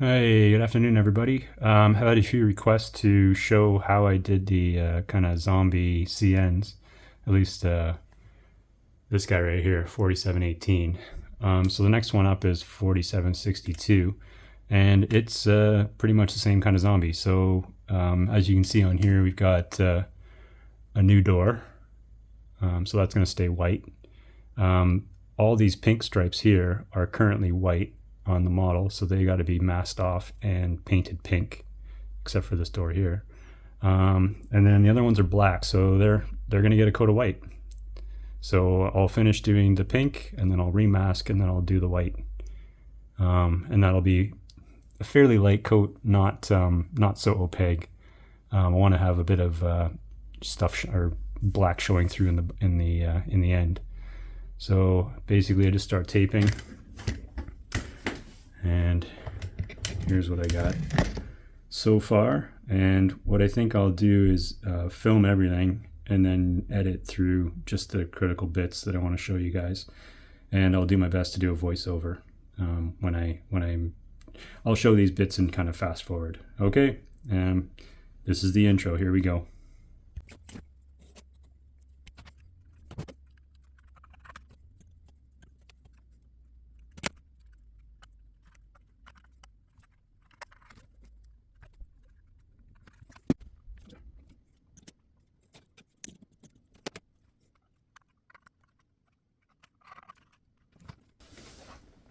Hey, good afternoon, everybody. I've had a few requests to show how I did the kind of zombie CNs, at least this guy right here, 4718. So the next one up is 4762, and it's pretty much the same kind of zombie. So as you can see on here, we've got a new door, so that's going to stay white. All these pink stripes here are currently white on the model, so they got to be masked off and painted pink, except for this door here. And then the other ones are black, so they're gonna get a coat of white. So I'll finish doing the pink, and then I'll remask, and then I'll do the white, and that'll be a fairly light coat, not so opaque. I want to have a bit of stuff or black showing through in the end. So basically, I just start taping. And here's what I got so far. And what I think I'll do is film everything and then edit through just the critical bits that I want to show you guys. And I'll do my best to do a voiceover I'll show these bits and kind of fast forward. Okay, this is the intro. Here we go.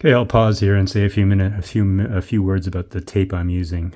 Okay, I'll pause here and say a few words about the tape I'm using.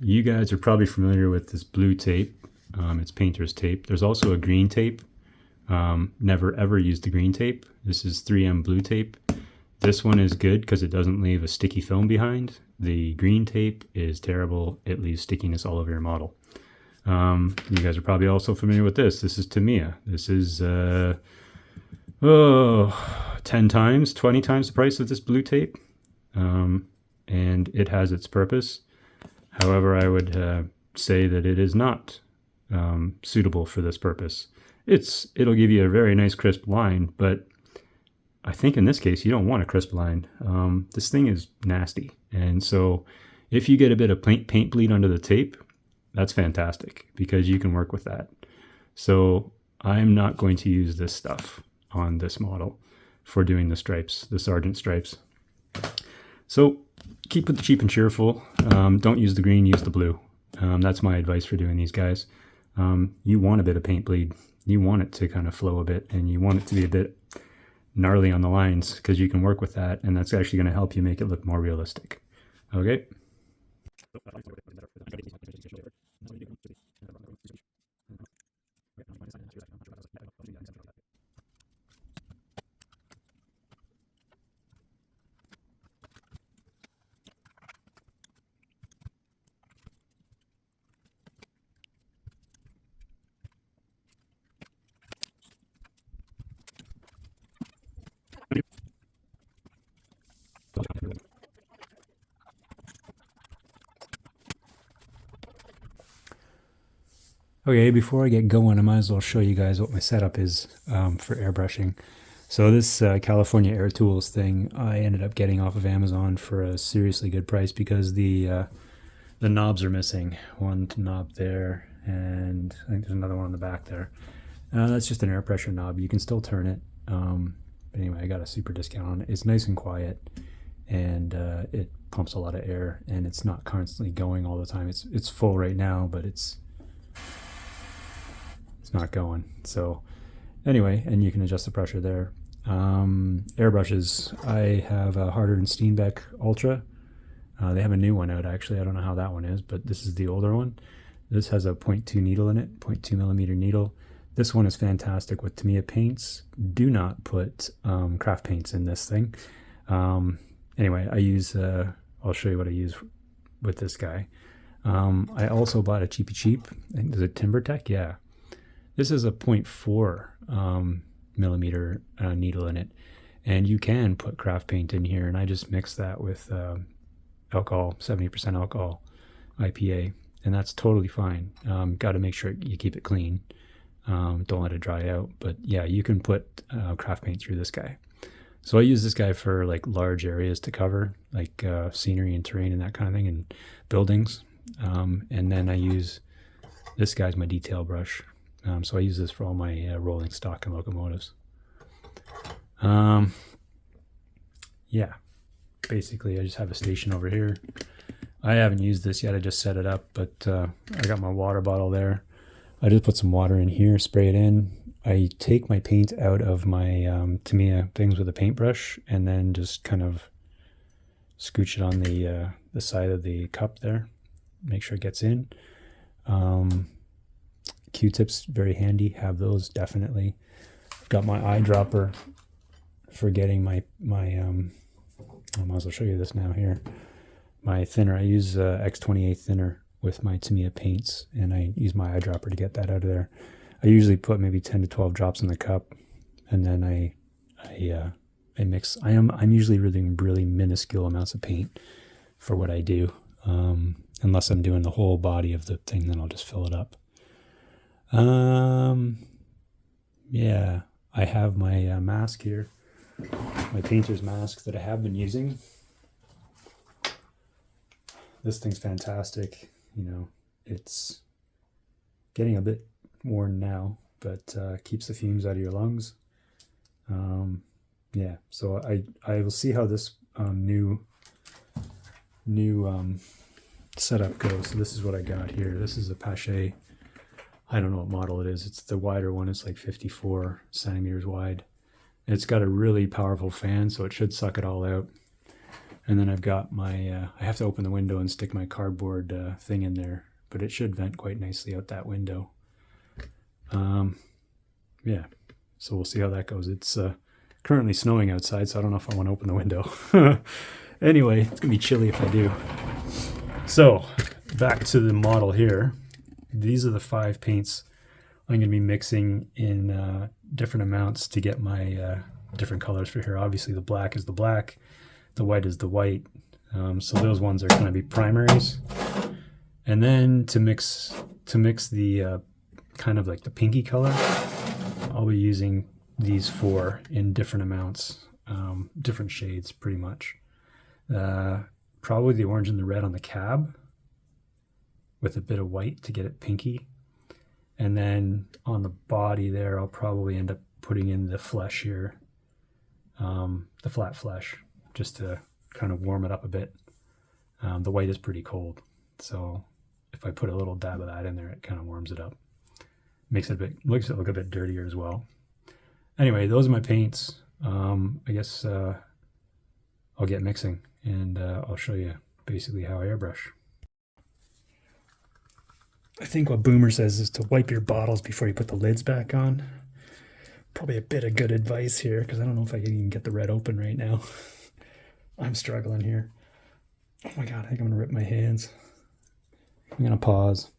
You guys are probably familiar with this blue tape. It's painter's tape. There's also a green tape. Never ever used the green tape. This is 3M blue tape. This one is good because it doesn't leave a sticky film behind. The green tape is terrible. It leaves stickiness all over your model. You guys are probably also familiar with this. This is Tamiya. This is 10 times, 20 times the price of this blue tape, and it has its purpose. However, I would say that it is not suitable for this purpose. It'll give you a very nice crisp line, but I think in this case you don't want a crisp line. This thing is nasty, and so if you get a bit of paint bleed under the tape, that's fantastic because you can work with that. So I'm not going to use this stuff on this model for doing the stripes, the Sergeant stripes. So keep it cheap and cheerful. Don't use the green, use the blue. That's my advice for doing these guys. You want a bit of paint bleed. You want it to kind of flow a bit, and you want it to be a bit gnarly on the lines because you can work with that, and that's actually going to help you make it look more realistic. Okay? Okay, before I get going, I might as well show you guys what my setup is for airbrushing. So this California Air Tools thing, I ended up getting off of Amazon for a seriously good price because the knobs are missing. One knob there, and I think there's another one on the back there. That's just an air pressure knob. You can still turn it. But anyway, I got a super discount on it. It's nice and quiet, and it pumps a lot of air, and it's not constantly going all the time. It's full right now, but it's not going. So anyway, and you can adjust the pressure there. Airbrushes, I have a Harder & Steenbeck Ultra. They have a new one out actually. I don't know how that one is, but this is the older one. This has a 0.2 needle in it, 0.2 millimeter needle. This one is fantastic with Tamiya paints. Do not put craft paints in this thing. Anyway, I use, I'll show you what I use with this guy. I also bought a cheap, I think there's a TimberTech, yeah. This is a 0.4 millimeter needle in it, and you can put craft paint in here, and I just mix that with alcohol, 70% alcohol IPA, and that's totally fine. Got to make sure you keep it clean. Don't let it dry out, but yeah, you can put craft paint through this guy. So I use this guy for like large areas to cover, like scenery and terrain and that kind of thing, and buildings. And then I use this guy's my detail brush. So I use this for all my rolling stock and locomotives. Yeah, basically I just have a station over here. I haven't used this yet, I just set it up, but I got my water bottle there. I just put some water in here, spray it in. I take my paint out of my Tamiya things with a paintbrush and then just kind of scooch it on the side of the cup there. Make sure it gets in. Q-tips, very handy. Have those definitely. I've got my eyedropper for getting my I might as well show you this now here. My thinner, I use X28 thinner with my Tamiya paints, and I use my eyedropper to get that out of there. I usually put maybe 10 to 12 drops in the cup, and then I mix. I'm usually really minuscule amounts of paint for what I do, unless I'm doing the whole body of the thing, then I'll just fill it up. Yeah, I have my mask here, my painter's mask that I have been using. This thing's fantastic. You know, it's getting a bit worn now, but keeps the fumes out of your lungs. Yeah, so I will see how this new setup goes. So this is what I got here. This is a Pache. I don't know what model it is. It's the wider one. It's like 54 centimeters wide. And it's got a really powerful fan, so it should suck it all out. And then I've got my, I have to open the window and stick my cardboard thing in there, but it should vent quite nicely out that window. Yeah, so we'll see how that goes. It's currently snowing outside, so I don't know if I want to open the window. Anyway, it's gonna be chilly if I do. So back to the model here. These are the 5 paints I'm gonna be mixing in different amounts to get my different colors for here. Obviously the black is the black, the white is the white. So those ones are gonna be primaries. And then to mix the kind of like the pinky color, I'll be using these 4 in different amounts, different shades pretty much. Probably the orange and the red on the cab with a bit of white to get it pinky. And then on the body there, I'll probably end up putting in the flesh here, the flat flesh, just to kind of warm it up a bit. The white is pretty cold, so if I put a little dab of that in there, it kind of warms it up. Makes it looks it look a bit dirtier as well. Anyway, those are my paints. I guess I'll get mixing, and I'll show you basically how I airbrush. I think what Boomer says is to wipe your bottles before you put the lids back on. Probably a bit of good advice here, because I don't know if I can even get the red open right now. I'm struggling here. Oh my god, I think I'm gonna rip my hands. I'm gonna pause.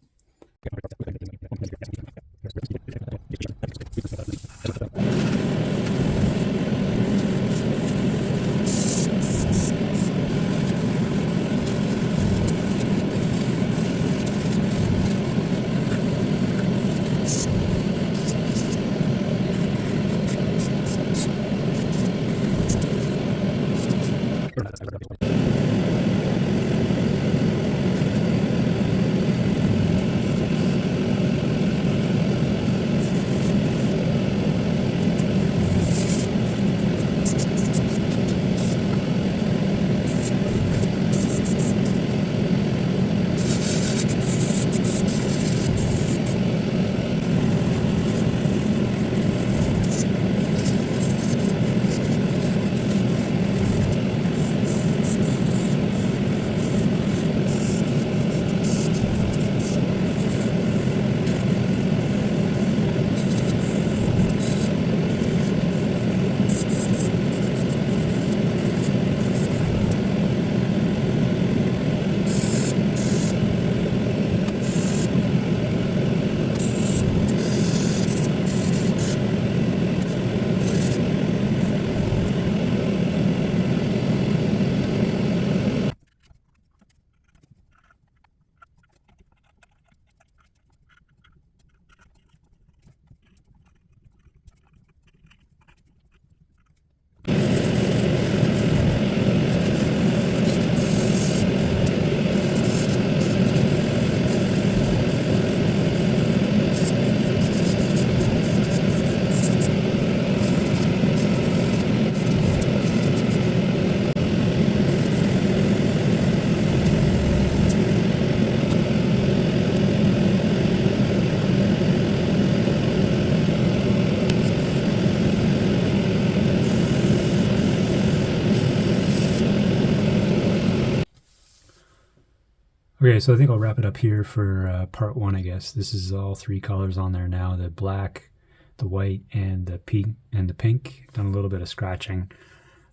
Okay, so I think I'll wrap it up here for part one, I guess. This is all three colors on there now, the black, the white, and the pink. Done a little bit of scratching,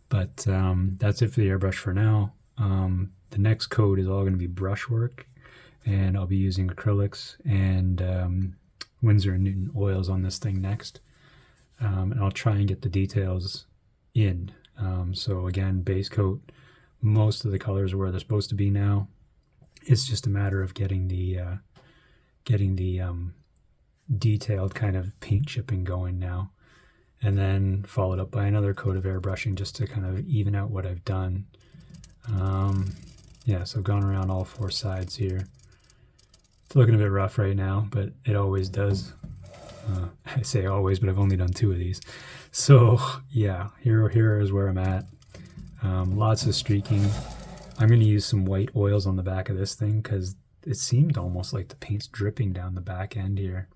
but that's it for the airbrush for now. The next coat is all going to be brushwork, and I'll be using acrylics and Winsor & Newton oils on this thing next. And I'll try and get the details in. So again, base coat, most of the colors are where they're supposed to be now. It's just a matter of getting the detailed kind of paint chipping going now, and then followed up by another coat of airbrushing just to kind of even out what I've done. Yeah, so I've gone around all four sides here. It's looking a bit rough right now, but it always does. I say always, but I've only done two of these. So yeah, here is where I'm at. Lots of streaking. I'm going to use some white oils on the back of this thing because it seemed almost like the paint's dripping down the back end here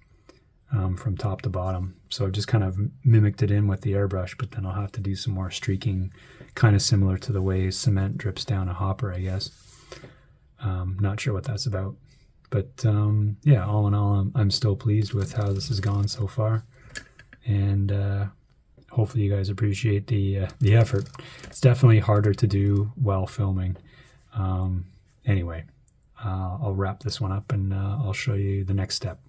from top to bottom. So I've just kind of mimicked it in with the airbrush, but then I'll have to do some more streaking, kind of similar to the way cement drips down a hopper, I guess. Not sure what that's about. But yeah, all in all, I'm still pleased with how this has gone so far. And hopefully you guys appreciate the effort. It's definitely harder to do while filming. Anyway, I'll wrap this one up and I'll show you the next step.